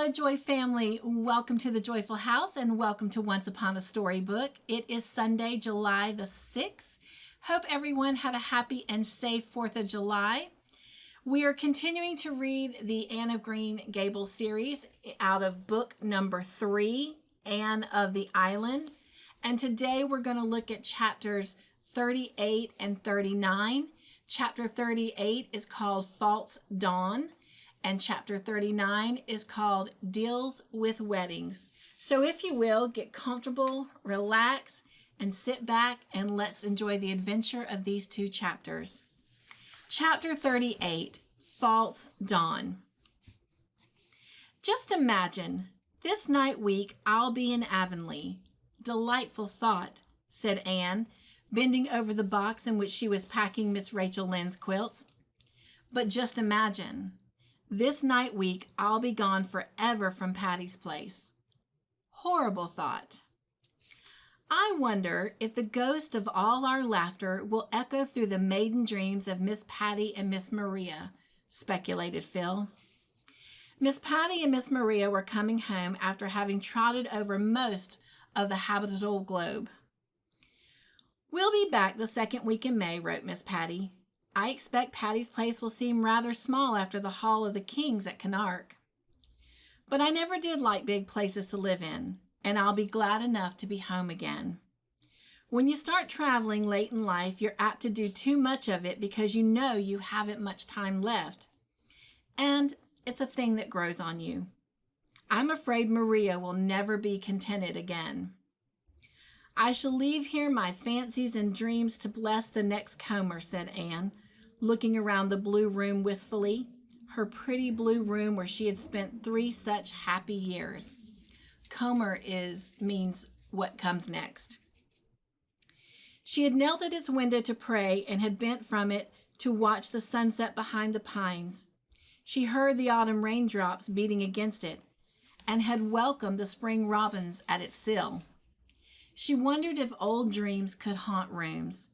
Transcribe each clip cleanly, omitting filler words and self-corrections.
Hello, Joy family. Welcome to the Joyful House and welcome to Once Upon a Storybook. It is Sunday, July the 6th. Hope everyone had a happy and safe 4th of July. We are continuing to read the Anne of Green Gables series out of book number 3, Anne of the Island. And today we're going to look at chapters 38 and 39. Chapter 38 is called False Dawn. And chapter 39 is called Deals with Weddings. So if you will, get comfortable, relax, and sit back and let's enjoy the adventure of these two chapters. Chapter 38, False Dawn. Just imagine, this night week I'll be in Avonlea. Delightful thought, said Anne, bending over the box in which she was packing Miss Rachel Lynde's quilts. But just imagine. This night week, I'll be gone forever from Patty's place. Horrible thought. I wonder if the ghost of all our laughter will echo through the maiden dreams of Miss Patty and Miss Maria, speculated Phil. Miss Patty and Miss Maria were coming home after having trotted over most of the habitable globe. We'll be back the second week in May, wrote Miss Patty. I expect Patty's place will seem rather small after the Hall of the Kings at Canark. But I never did like big places to live in, and I'll be glad enough to be home again. When you start traveling late in life, you're apt to do too much of it because you know you haven't much time left. And it's a thing that grows on you. I'm afraid Maria will never be contented again. I shall leave here my fancies and dreams to bless the next comer, said Anne, looking around the blue room wistfully, her pretty blue room where she had spent 3 such happy years. Comer means what comes next. She had knelt at its window to pray and had bent from it to watch the sunset behind the pines. She heard the autumn raindrops beating against it and had welcomed the spring robins at its sill. She wondered if old dreams could haunt rooms.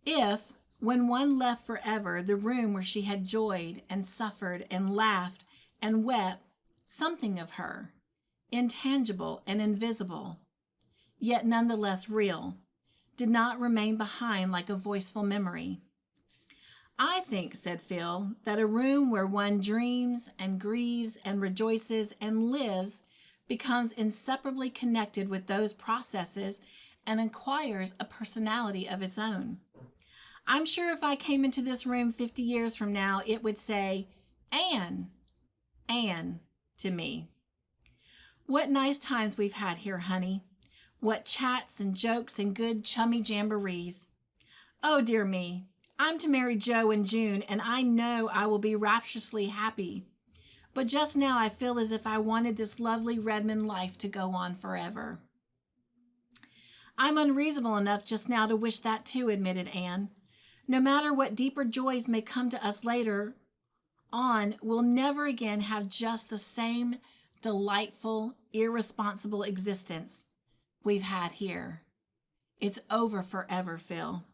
If, when one left forever the room where she had joyed and suffered and laughed and wept, something of her, intangible and invisible, yet nonetheless real, did not remain behind like a voiceful memory. I think, said Phil, that a room where one dreams and grieves and rejoices and lives becomes inseparably connected with those processes and acquires a personality of its own. I'm sure if I came into this room 50 years from now, it would say, Anne, Anne, to me. What nice times we've had here, honey. What chats and jokes and good chummy jamborees. Oh, dear me, I'm to marry Joe in June, and I know I will be rapturously happy. But just now I feel as if I wanted this lovely Redmond life to go on forever. I'm unreasonable enough just now to wish that too, admitted Anne. No matter what deeper joys may come to us later on, we'll never again have just the same delightful, irresponsible existence we've had here. It's over forever, Phil.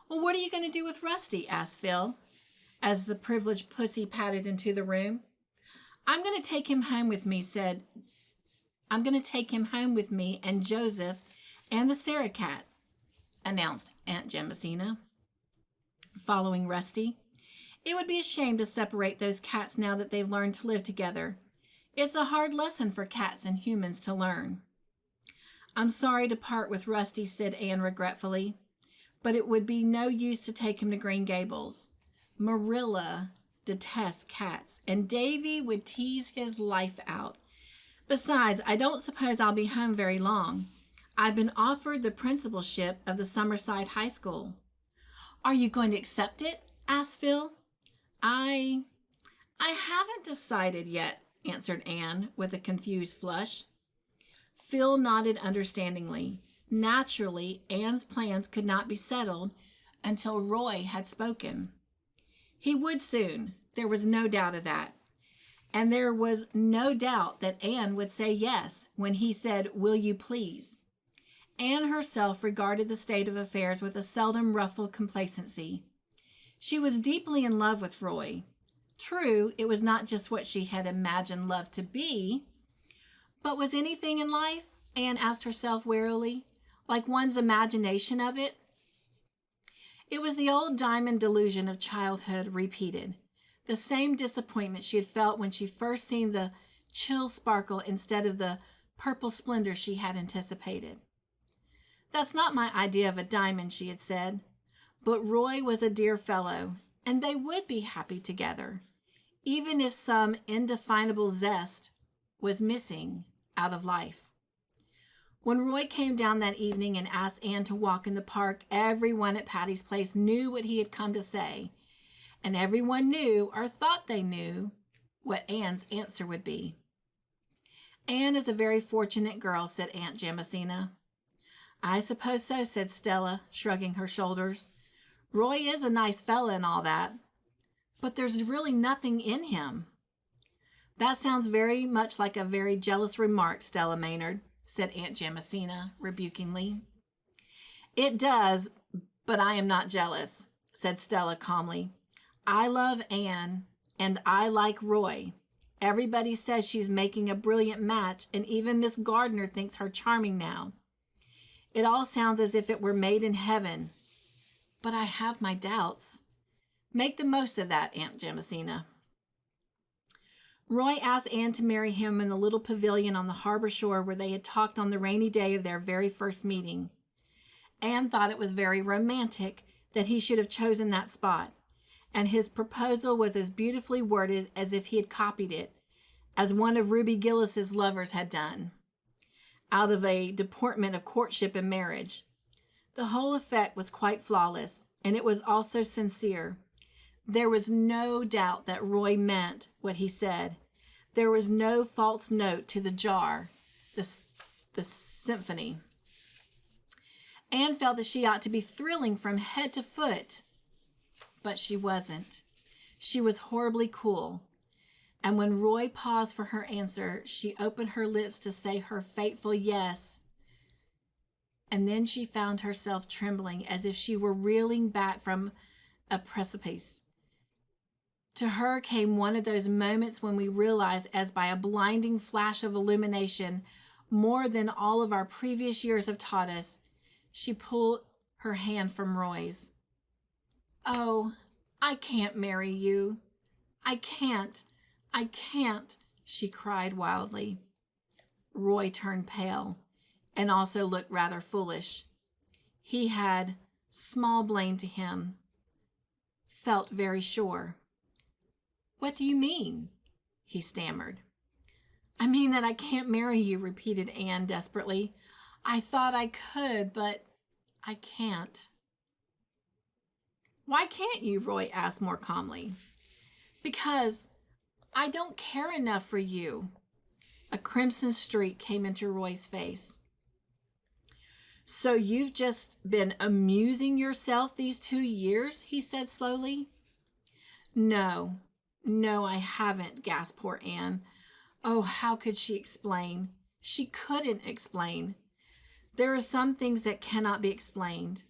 Well, what are you going to do with Rusty? Asked Phil, as the privileged pussy padded into the room. I'm going to take him home with me and Joseph and the Sarah cat, announced Aunt Jamesina, following Rusty. It would be a shame to separate those cats now that they've learned to live together. It's a hard lesson for cats and humans to learn. I'm sorry to part with Rusty, said Anne regretfully, but it would be no use to take him to Green Gables. Marilla detests cats, and Davy would tease his life out. Besides, I don't suppose I'll be home very long. I've been offered the principalship of the Summerside High School. Are you going to accept it? Asked Phil. I haven't decided yet, answered Anne with a confused flush. Phil nodded understandingly. Naturally, Anne's plans could not be settled until Roy had spoken. He would soon, there was no doubt of that. And there was no doubt that Anne would say yes when he said, "Will you please?" Anne herself regarded the state of affairs with a seldom ruffled complacency. She was deeply in love with Roy. True, it was not just what she had imagined love to be, but was anything in life, Anne asked herself wearily, like one's imagination of it? It was the old diamond delusion of childhood repeated, the same disappointment she had felt when she first seen the chill sparkle instead of the purple splendor she had anticipated. That's not my idea of a diamond, she had said, but Roy was a dear fellow, and they would be happy together, even if some indefinable zest was missing out of life. When Roy came down that evening and asked Anne to walk in the park, everyone at Patty's Place knew what he had come to say, and everyone knew, or thought they knew, what Anne's answer would be. Anne is a very fortunate girl, said Aunt Jamesina. I suppose so, said Stella, shrugging her shoulders. Roy is a nice fella and all that, but there's really nothing in him. That sounds very much like a very jealous remark, Stella Maynard, said Aunt Jamesina rebukingly. It does, but I am not jealous, said Stella calmly. I love Anne, and I like Roy. Everybody says she's making a brilliant match, and even Miss Gardner thinks her charming now. It all sounds as if it were made in heaven, but I have my doubts. Make the most of that, Aunt Jamesina. Roy asked Anne to marry him in the little pavilion on the harbor shore where they had talked on the rainy day of their very first meeting. Anne thought it was very romantic that he should have chosen that spot, and his proposal was as beautifully worded as if he had copied it, as one of Ruby Gillis's lovers had done, out of a deportment of courtship and marriage. The whole effect was quite flawless, and it was also sincere. There was no doubt that Roy meant what he said. There was no false note to the jar, the symphony. Anne felt that she ought to be thrilling from head to foot, but she wasn't. She was horribly cool, and when Roy paused for her answer, she opened her lips to say her fateful yes, and then she found herself trembling as if she were reeling back from a precipice. To her came one of those moments when we realize, as by a blinding flash of illumination, more than all of our previous years have taught us. She pulled her hand from Roy's. Oh, I can't marry you. I can't, she cried wildly. Roy turned pale and also looked rather foolish. He had, small blame to him, felt very sure. What do you mean? He stammered. I mean that I can't marry you, repeated Anne desperately. I thought I could, but I can't. Why can't you? Roy asked more calmly. Because I don't care enough for you. A crimson streak came into Roy's face. So you've just been amusing yourself these 2 years? He said slowly. No, I haven't, gasped poor Anne. Oh, how could she explain? She couldn't explain. There are some things that cannot be explained.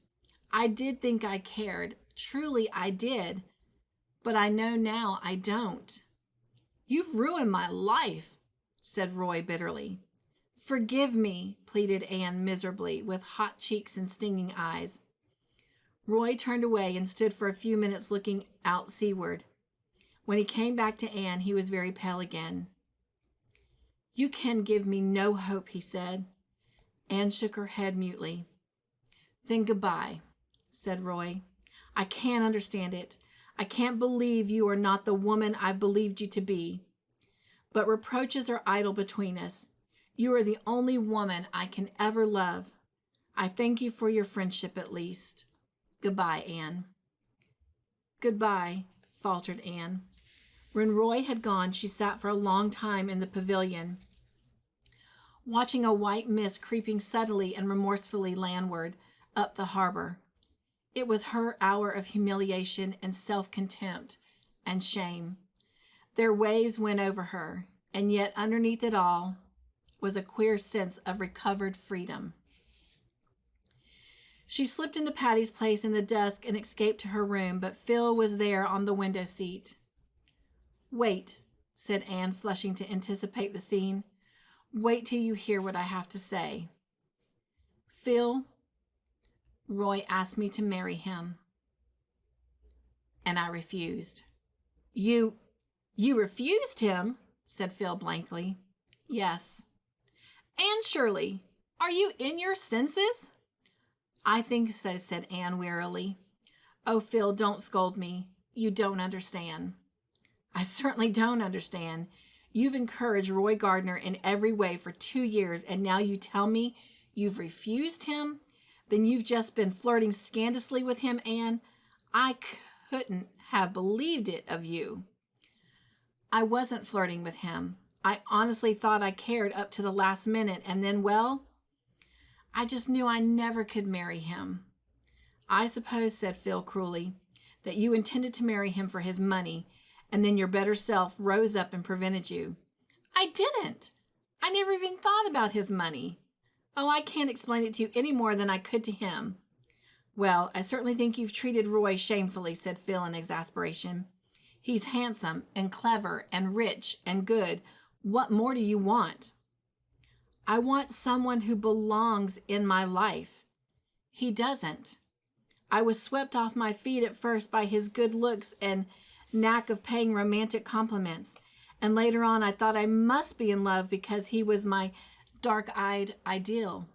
I did think I cared. Truly, I did. But I know now I don't. You've ruined my life, said Roy bitterly. Forgive me, pleaded Anne miserably, with hot cheeks and stinging eyes. Roy turned away and stood for a few minutes looking out seaward. When he came back to Anne, he was very pale again. You can give me no hope, he said. Anne shook her head mutely. Then goodbye, said Roy. I can't understand it. I can't believe you are not the woman I've believed you to be. But reproaches are idle between us. You are the only woman I can ever love. I thank you for your friendship at least. Goodbye, Anne. Goodbye, faltered Anne. When Roy had gone, she sat for a long time in the pavilion, watching a white mist creeping subtly and remorsefully landward up the harbor. It was her hour of humiliation and self-contempt and shame. Their waves went over her, and yet underneath it all was a queer sense of recovered freedom. She slipped into Patty's Place in the dusk and escaped to her room, but Phil was there on the window seat. Wait, said Anne, flushing to anticipate the scene. Wait till you hear what I have to say. Phil, Roy asked me to marry him, and I refused. You refused him? Said Phil blankly. Yes. Anne Shirley, are you in your senses? I think so, said Anne wearily. Oh, Phil, don't scold me. You don't understand. I certainly don't understand. You've encouraged Roy Gardner in every way for 2 years, and now you tell me you've refused him? Then you've just been flirting scandalously with him, Anne. I couldn't have believed it of you. I wasn't flirting with him. I honestly thought I cared up to the last minute, and then, well, I just knew I never could marry him. I suppose, said Phil cruelly, that you intended to marry him for his money, and then your better self rose up and prevented you. I didn't. I never even thought about his money. Oh, I can't explain it to you any more than I could to him. Well, I certainly think you've treated Roy shamefully, said Phil in exasperation. He's handsome and clever and rich and good. What more do you want? I want someone who belongs in my life. He doesn't. I was swept off my feet at first by his good looks and knack of paying romantic compliments, and later on I thought I must be in love because he was my dark-eyed ideal.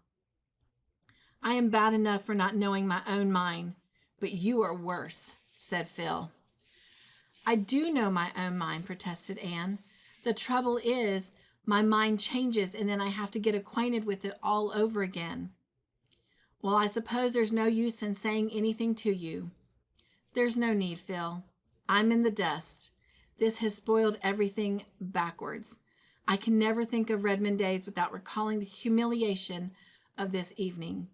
I am bad enough for not knowing my own mind, but you are worse, said Phil. I do know my own mind, protested Anne. The trouble is, my mind changes and then I have to get acquainted with it all over again. Well, I suppose there's no use in saying anything to you. There's no need, Phil. I'm in the dust. This has spoiled everything backwards. I can never think of Redmond days without recalling the humiliation of this evening.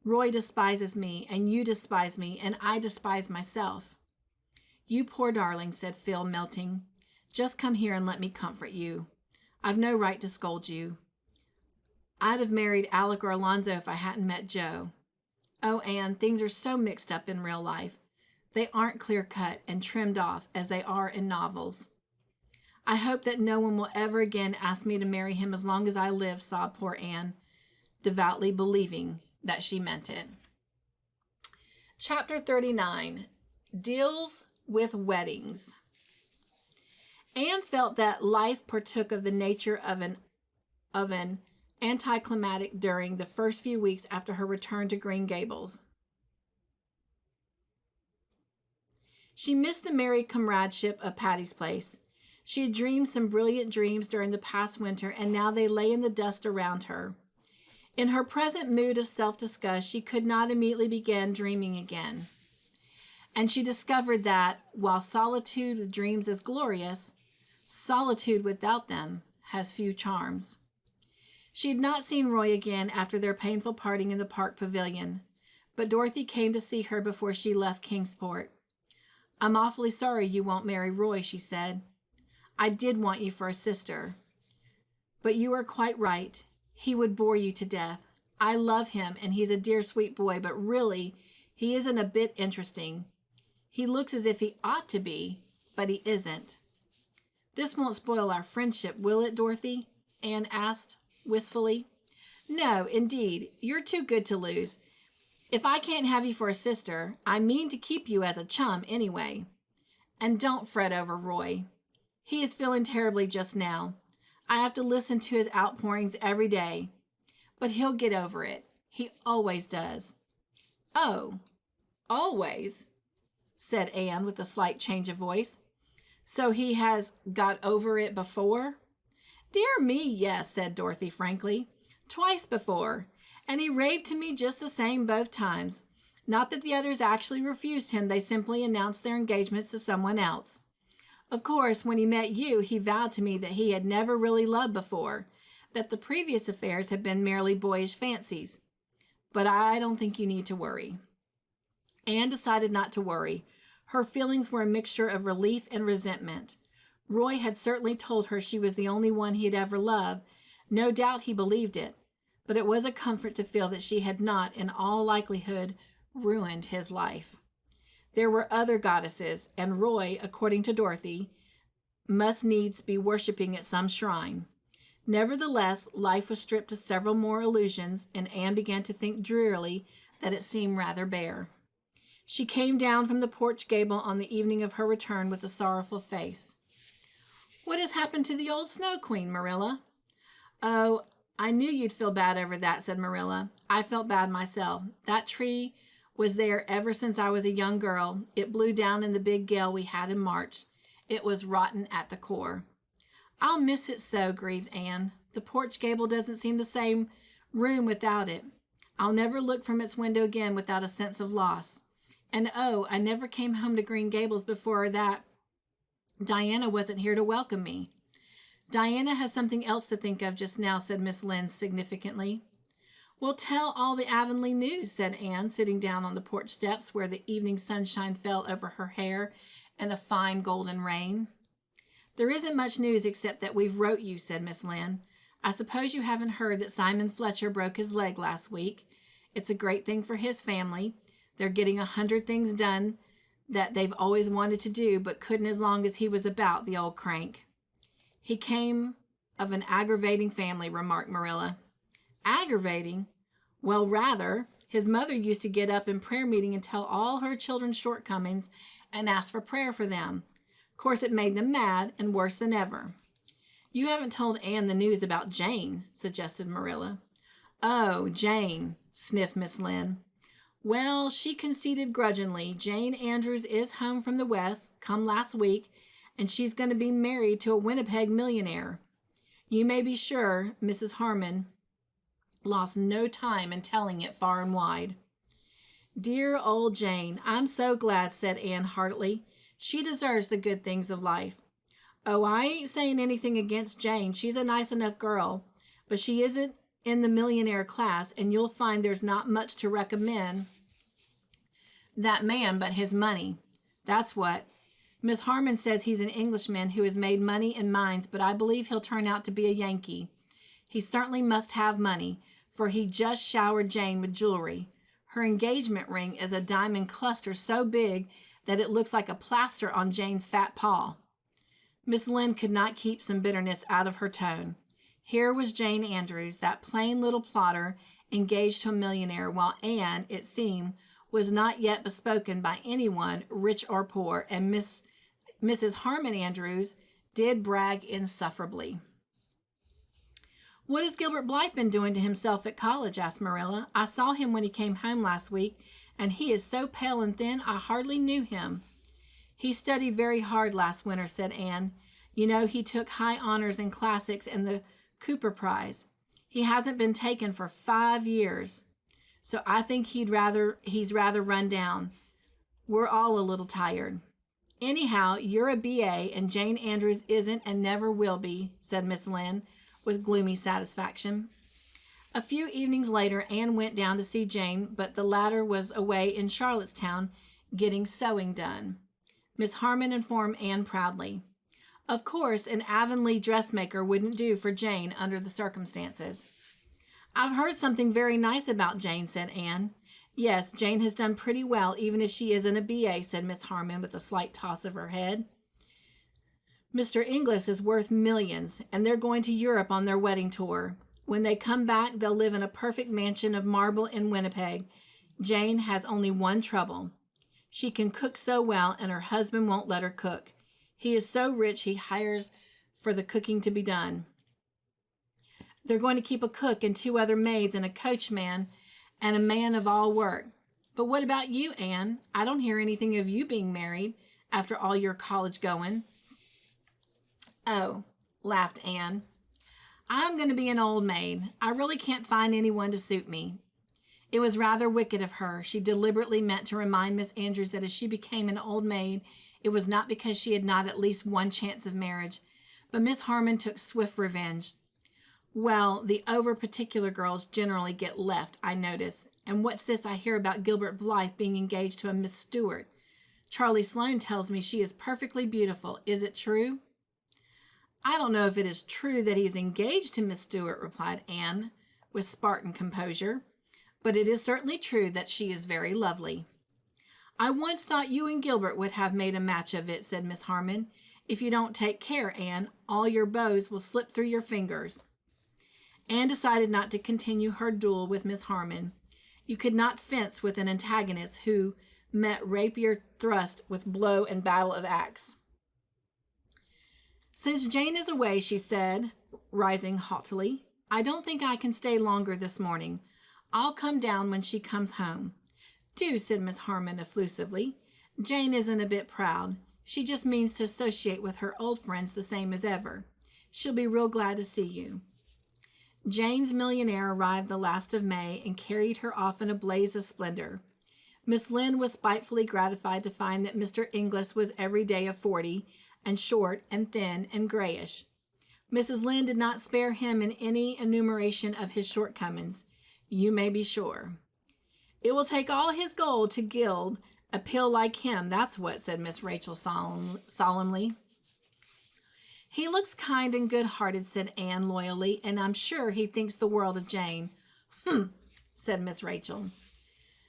Roy despises me, and you despise me, and I despise myself. You poor darling, said Phil, melting. Just come here and let me comfort you. I've no right to scold you. I'd have married Alec or Alonzo if I hadn't met Joe. Oh, Anne, things are so mixed up in real life. They aren't clear-cut and trimmed off as they are in novels. I hope that no one will ever again ask me to marry him as long as I live, sobbed poor Anne, devoutly believing that she meant it. Chapter 39, Deals with Weddings. Anne felt that life partook of the nature of an anticlimactic during the first few weeks after her return to Green Gables. She missed the merry comradeship of Patty's Place. She had dreamed some brilliant dreams during the past winter, and now they lay in the dust around her. In her present mood of self-disgust, she could not immediately begin dreaming again. And she discovered that, while solitude with dreams is glorious, solitude without them has few charms. She had not seen Roy again after their painful parting in the park pavilion, but Dorothy came to see her before she left Kingsport. I'm awfully sorry you won't marry Roy, she said. I did want you for a sister. But you are quite right. He would bore you to death. I love him, and he's a dear sweet boy, but really, he isn't a bit interesting. He looks as if he ought to be, but he isn't. This won't spoil our friendship, will it, Dorothy? Anne asked wistfully. No, indeed. You're too good to lose. If I can't have you for a sister, I mean to keep you as a chum anyway. And don't fret over Roy. He is feeling terribly just now. I have to listen to his outpourings every day. But he'll get over it. He always does. Oh, always, said Anne with a slight change of voice. So he has got over it before? Dear me, yes, said Dorothy frankly. Twice before. And he raved to me just the same both times. Not that the others actually refused him, they simply announced their engagements to someone else. Of course, when he met you, he vowed to me that he had never really loved before, that the previous affairs had been merely boyish fancies. But I don't think you need to worry. Anne decided not to worry. Her feelings were a mixture of relief and resentment. Roy had certainly told her she was the only one he had ever loved. No doubt he believed it. But it was a comfort to feel that she had not, in all likelihood, ruined his life. There were other goddesses, and Roy, according to Dorothy, must needs be worshipping at some shrine. Nevertheless, life was stripped of several more illusions, and Anne began to think drearily that it seemed rather bare. She came down from the porch gable on the evening of her return with a sorrowful face. "What has happened to the old Snow Queen, Marilla?" "Oh, I knew you'd feel bad over that," said Marilla. "I felt bad myself. That tree was there ever since I was a young girl. It blew down in the big gale we had in March. It was rotten at the core." "I'll miss it so," grieved Anne. "The porch gable doesn't seem the same room without it. I'll never look from its window again without a sense of loss. And oh, I never came home to Green Gables before that Diana wasn't here to welcome me." "Diana has something else to think of just now," said Miss Lynde significantly. "Well, tell all the Avonlea news," said Anne, sitting down on the porch steps where the evening sunshine fell over her hair in a fine golden rain. "There isn't much news except that we've wrote you," said Miss Lynde. "I suppose you haven't heard that Simon Fletcher broke his leg last week. It's a great thing for his family. They're getting 100 things done that they've always wanted to do, but couldn't as long as he was about, the old crank." "He came of an aggravating family," remarked Marilla. "Aggravating? Well, rather. His mother used to get up in prayer meeting and tell all her children's shortcomings and ask for prayer for them. Of course, it made them mad and worse than ever." "You haven't told Anne the news about Jane," suggested Marilla. "Oh, Jane," sniffed Miss Lynde. "Well, she conceded grudgingly. Jane Andrews is home from the West, come last week, and she's going to be married to a Winnipeg millionaire. You may be sure Mrs. Harmon lost no time in telling it far and wide." "Dear old Jane, I'm so glad," said Anne heartily. "She deserves the good things of life." "Oh, I ain't saying anything against Jane. She's a nice enough girl, but she isn't in the millionaire class, and you'll find there's not much to recommend that man but his money. That's what. Miss Harmon says he's an Englishman who has made money in mines, but I believe he'll turn out to be a Yankee. He certainly must have money, for he just showered Jane with jewelry. Her engagement ring is a diamond cluster so big that it looks like a plaster on Jane's fat paw." Miss Lynde could not keep some bitterness out of her tone. Here was Jane Andrews, that plain little plotter, engaged to a millionaire, while Anne, it seemed, was not yet bespoken by anyone, rich or poor, and Mrs. Harmon Andrews did brag insufferably. "What has Gilbert Blythe been doing to himself at college?" asked Marilla. "I saw him when he came home last week, and he is so pale and thin I hardly knew him." "He studied very hard last winter," said Anne. "You know, he took high honors in classics and the Cooper Prize. He hasn't been taken for 5 years. So I think he's rather run down. We're all a little tired." "Anyhow, you're a B.A. and Jane Andrews isn't and never will be," said Miss Lynde with gloomy satisfaction. A few evenings later, Anne went down to see Jane, but the latter was away in Charlottetown getting sewing done. Miss Harmon informed Anne proudly. Of course, an Avonlea dressmaker wouldn't do for Jane under the circumstances. "I've heard something very nice about Jane," said Anne. "Yes, Jane has done pretty well, even if she isn't a B.A., said Miss Harmon with a slight toss of her head. "Mr. Inglis is worth millions, and they're going to Europe on their wedding tour. When they come back, they'll live in a perfect mansion of marble in Winnipeg. Jane has only one trouble. She can cook so well, and her husband won't let her cook. He is so rich he hires for the cooking to be done. They're going to keep a cook and 2 other maids and a coachman and a man of all work. But what about you, Anne? I don't hear anything of you being married after all your college going." "Oh," laughed Anne, "I'm going to be an old maid. I really can't find anyone to suit me." It was rather wicked of her. She deliberately meant to remind Miss Andrews that if she became an old maid, it was not because she had not at least one chance of marriage. But Miss Harmon took swift revenge. "Well, the over-particular girls generally get left, I notice. And what's this I hear about Gilbert Blythe being engaged to a Miss Stewart? Charlie Sloane tells me she is perfectly beautiful. Is it true?" "I don't know if it is true that he is engaged to Miss Stewart," replied Anne with Spartan composure, "but it is certainly true that she is very lovely." "I once thought you and Gilbert would have made a match of it," said Miss Harmon. If you don't take care, Anne, all your bows will slip through your fingers. Anne decided not to continue her duel with Miss Harmon. You could not fence with an antagonist who met rapier thrust with blow and battle of axe. Since Jane is away, she said, rising haughtily, I don't think I can stay longer this morning. I'll come down when she comes home. Do, said Miss Harmon effusively. Jane isn't a bit proud. She just means to associate with her old friends the same as ever. She'll be real glad to see you. Jane's millionaire arrived the last of May and carried her off in a blaze of splendor. Miss Lynde was spitefully gratified to find that Mr. Inglis was every day of 40, and short and thin and grayish. Mrs. Lynde did not spare him in any enumeration of his shortcomings, you may be sure. It will take all his gold to gild a pill like him, that's what, said Miss Rachel solemnly. He looks kind and good-hearted, said Anne loyally, and I'm sure he thinks the world of Jane. Said Miss Rachel.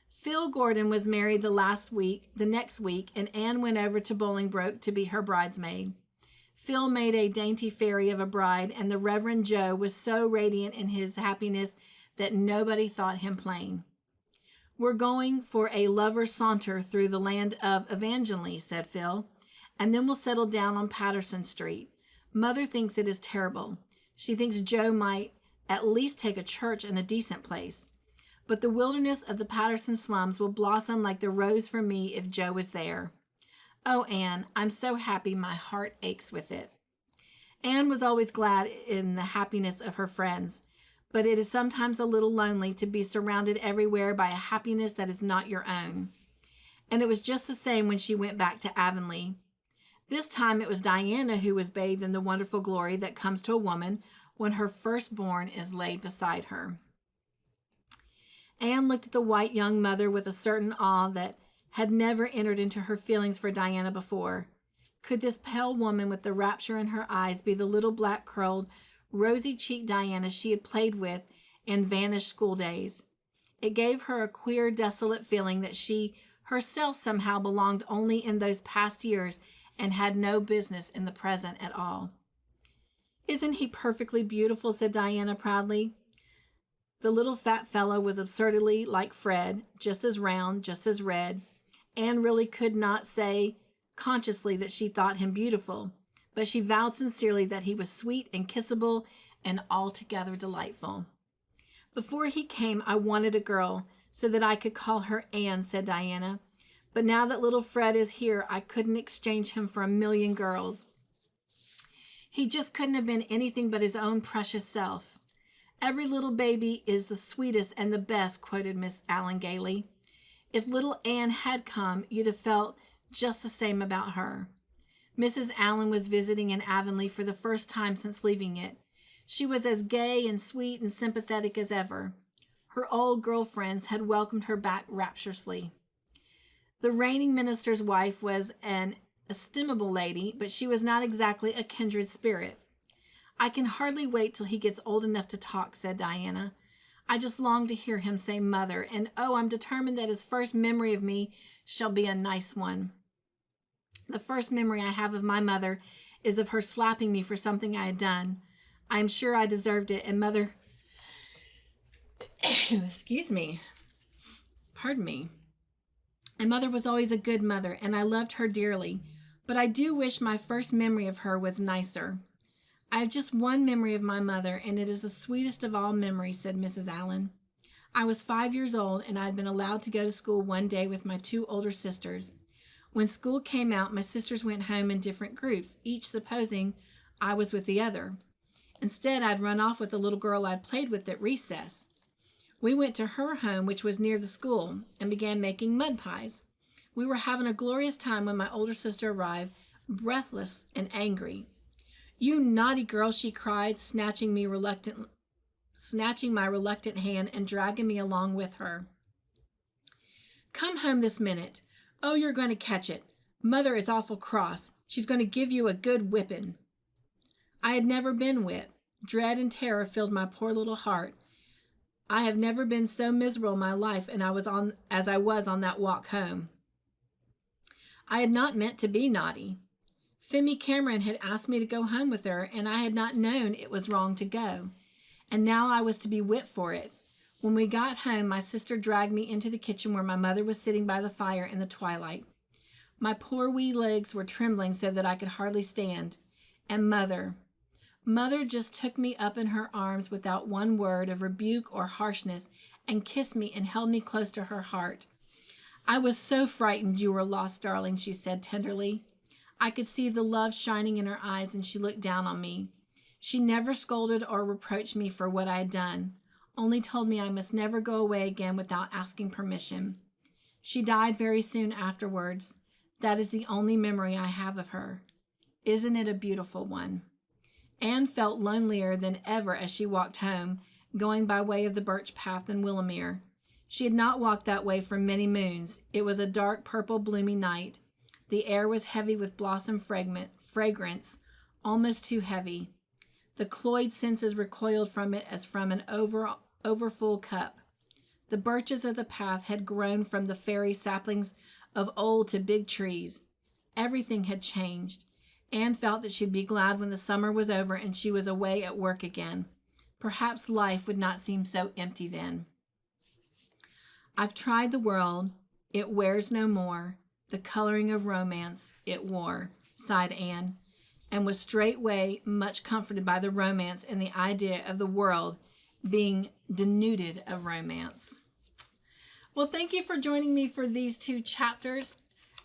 Phil Gordon was married the next week, and Anne went over to Bolingbroke to be her bridesmaid. Phil made a dainty fairy of a bride, and the Reverend Joe was so radiant in his happiness that nobody thought him plain. We're going for a lover's saunter through the land of Evangeline, said Phil, and then we'll settle down on Patterson Street. Mother thinks it is terrible. She thinks Joe might at least take a church in a decent place. But the wilderness of the Patterson slums will blossom like the rose for me if Joe is there. Oh, Anne, I'm so happy my heart aches with it. Anne was always glad in the happiness of her friends, but it is sometimes a little lonely to be surrounded everywhere by a happiness that is not your own. And it was just the same when she went back to Avonlea. This time it was Diana who was bathed in the wonderful glory that comes to a woman when her firstborn is laid beside her. Anne looked at the white young mother with a certain awe that had never entered into her feelings for Diana before. Could this pale woman with the rapture in her eyes be the little black-curled, rosy-cheeked Diana she had played with in vanished school days? It gave her a queer, desolate feeling that she herself somehow belonged only in those past years and had no business in the present at all. Isn't he perfectly beautiful, said Diana proudly. The little fat fellow was absurdly like Fred, just as round, just as red. Anne really could not say consciously that she thought him beautiful, but she vowed sincerely that he was sweet and kissable and altogether delightful. Before he came, I wanted a girl so that I could call her Anne, said Diana. But now that little Fred is here, I couldn't exchange him for a million girls. He just couldn't have been anything but his own precious self. Every little baby is the sweetest and the best, quoted Miss Allen gaily. If little Anne had come, you'd have felt just the same about her. Mrs. Allen was visiting in Avonlea for the first time since leaving it. She was as gay and sweet and sympathetic as ever. Her old girlfriends had welcomed her back rapturously. The reigning minister's wife was an estimable lady, but she was not exactly a kindred spirit. I can hardly wait till he gets old enough to talk, said Diana. I just long to hear him say mother, and oh, I'm determined that his first memory of me shall be a nice one. The first memory I have of my mother is of her slapping me for something I had done. I am sure I deserved it, and mother... Excuse me. Pardon me. And mother was always a good mother, and I loved her dearly. But I do wish my first memory of her was nicer. I have just one memory of my mother, and it is the sweetest of all memories, said Mrs. Allen. I was 5 years old, and I had been allowed to go to school one day with my 2 older sisters. When school came out, my sisters went home in different groups, each supposing I was with the other. Instead, I'd run off with the little girl I'd played with at recess. We went to her home, which was near the school, and began making mud pies. We were having a glorious time when my older sister arrived, breathless and angry. You naughty girl, she cried, snatching my reluctant hand and dragging me along with her. Come home this minute. Oh, you're going to catch it. Mother is awful cross. She's going to give you a good whipping. I had never been whipped. Dread and terror filled my poor little heart. I have never been so miserable in my life as I was on that walk home. I had not meant to be naughty. Femi Cameron had asked me to go home with her, and I had not known it was wrong to go. And now I was to be whipped for it. When we got home, my sister dragged me into the kitchen where my mother was sitting by the fire in the twilight. My poor wee legs were trembling so that I could hardly stand. And Mother just took me up in her arms without one word of rebuke or harshness and kissed me and held me close to her heart. I was so frightened you were lost, darling, she said tenderly. I could see the love shining in her eyes, and she looked down on me. She never scolded or reproached me for what I had done, only told me I must never go away again without asking permission. She died very soon afterwards. That is the only memory I have of her. Isn't it a beautiful one? Anne felt lonelier than ever as she walked home, going by way of the birch path in Willowmere. She had not walked that way for many moons. It was a dark purple bloomy night. The air was heavy with blossom fragrance, almost too heavy. The cloyed senses recoiled from it as from an overfull cup. The birches of the path had grown from the fairy saplings of old to big trees. Everything had changed. Anne felt that she'd be glad when the summer was over and she was away at work again. Perhaps life would not seem so empty then. I've tried the world. It wears no more the coloring of romance it wore, sighed Anne, and was straightway much comforted by the romance and the idea of the world being denuded of romance. Well, thank you for joining me for these 2 chapters.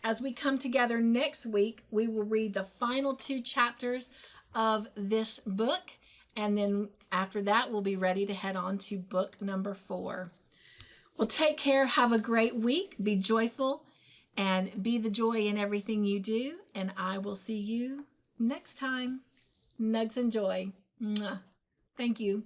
As we come together next week, we will read the final 2 chapters of this book, and then after that, we'll be ready to head on to book number 4. Well, take care. Have a great week. Be joyful and be the joy in everything you do. And I will see you next time. Nugs and joy. Mwah. Thank you.